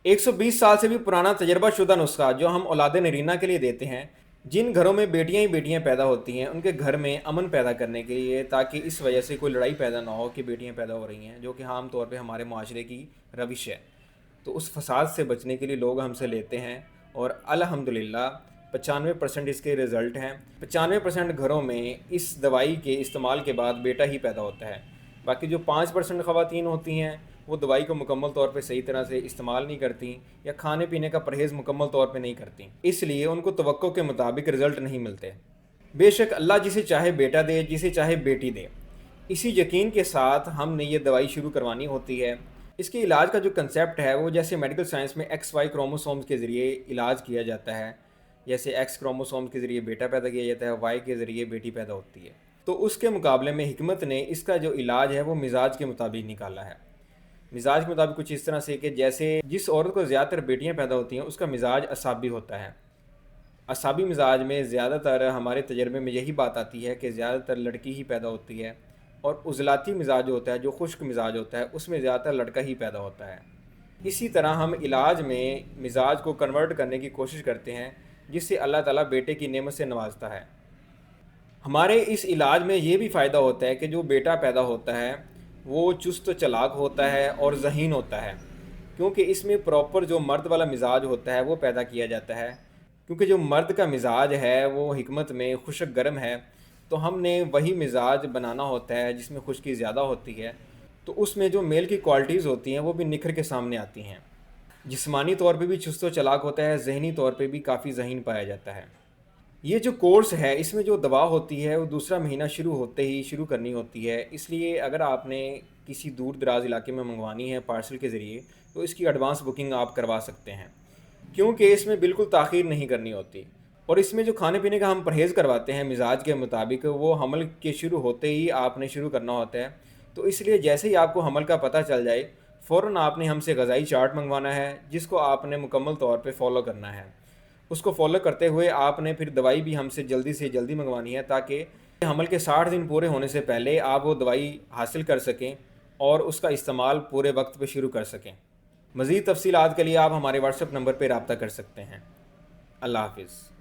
120 साल से भी पुराना तजर्बा शुदा नुस्खा जो हम औलाद नरीना के लिए देते हैं। जिन घरों में बेटियां ही बेटियां पैदा होती हैं उनके घर में अमन पैदा करने के लिए, ताकि इस वजह से कोई लड़ाई पैदा ना हो कि बेटियां पैदा हो रही हैं, जो कि आम तौर पे हमारे माशरे की रविश है। तो उस फसाद से बचने के लिए लोग हमसे लेते हैं और अल्हम्दुलिल्लाह 95% इसके रिज़ल्ट हैं। 95% घरों में इस दवाई के इस्तेमाल के बाद बेटा ही पैदा होता है। बाकी जो 5% ख़वातीन होती हैं वो दवाई को मुकम्मल तौर पे सही तरह से इस्तेमाल नहीं करती या खाने पीने का परहेज़ मुकम्मल तौर पे नहीं करती, इसलिए उनको तवक्को के मुताबिक रिज़ल्ट नहीं मिलते। बेशक अल्लाह जिसे चाहे बेटा दे, जिसे चाहे बेटी दे। इसी यकीन के साथ हमने ये दवाई शुरू करवानी होती है। इसके इलाज का जो कंसेप्ट है वो जैसे मेडिकल साइंस में एक्स वाई क्रोमोसोम्स के ज़रिए इलाज किया जाता है, जैसे एक्स क्रोमोसोम के ज़रिए बेटा पैदा किया जाता है, वाई के ज़रिए बेटी पैदा होती है। तो उसके मुकाबले में हिकमत ने इसका जो इलाज है वो मिजाज के मुताबिक निकाला है। मिजाज के मुताबिक कुछ इस तरह से कि जैसे जिस औरत को ज़्यादातर बेटियां पैदा होती हैं उसका मिजाज असाबी होता है। असाबी मिजाज में ज़्यादातर हमारे तजर्बे में यही बात आती है कि ज़्यादातर लड़की ही पैदा होती है, और उज़लाती मिजाज होता है, जो खुश्क मिजाज होता है, उसमें ज़्यादातर लड़का ही पैदा होता है। इसी तरह हम इलाज में मिजाज को कन्वर्ट करने की कोशिश करते हैं, जिससे अल्लाह ताला बेटे की नेमत से नवाजता है। हमारे इस इलाज में ये भी फ़ायदा होता है कि जो बेटा पैदा होता है वो चुस्त चालाक होता है और ज़हीन होता है, क्योंकि इसमें प्रॉपर जो मर्द वाला मिजाज होता है वो पैदा किया जाता है। क्योंकि जो मर्द का मिजाज है वो हिकमत में खुशक गर्म है, तो हमने वही मिजाज बनाना होता है जिसमें खुश्की ज़्यादा होती है। तो उसमें जो मेल की क्वालिटीज़ होती हैं वो भी निखर के सामने आती हैं। जिस्मानी तौर पे भी चुस्त व चालाक होता है, ज़हनी तौर पे भी काफ़ी ज़हीन पाया जाता है। ये जो कोर्स है इसमें जो दवा होती है वो दूसरा महीना शुरू होते ही शुरू करनी होती है, इसलिए अगर आपने किसी दूर दराज इलाके में मंगवानी है पार्सल के ज़रिए तो इसकी एडवांस बुकिंग आप करवा सकते हैं, क्योंकि इसमें बिल्कुल ताख़ीर नहीं करनी होती। और इसमें जो खाने पीने का हम परहेज़ करवाते हैं मिजाज के मुताबिक, वो हमल के शुरू होते ही आपने शुरू करना होता है। तो इसलिए जैसे ही आपको हमल का पता चल जाए फ़ौरन आपने हमसे ग़िज़ाई चार्ट मंगवाना है, जिसको आपने मुकम्मल तौर पे फ़ॉलो करना है। उसको फॉलो करते हुए आपने फिर दवाई भी हमसे जल्दी से जल्दी मंगवानी है, ताकि हमल के 60 दिन पूरे होने से पहले आप वो दवाई हासिल कर सकें और उसका इस्तेमाल पूरे वक्त पे शुरू कर सकें। मज़ीद तफ़सीलात के लिए आप हमारे व्हाट्सएप नंबर पर रब्ता कर सकते हैं। अल्लाह हाफ़िज़।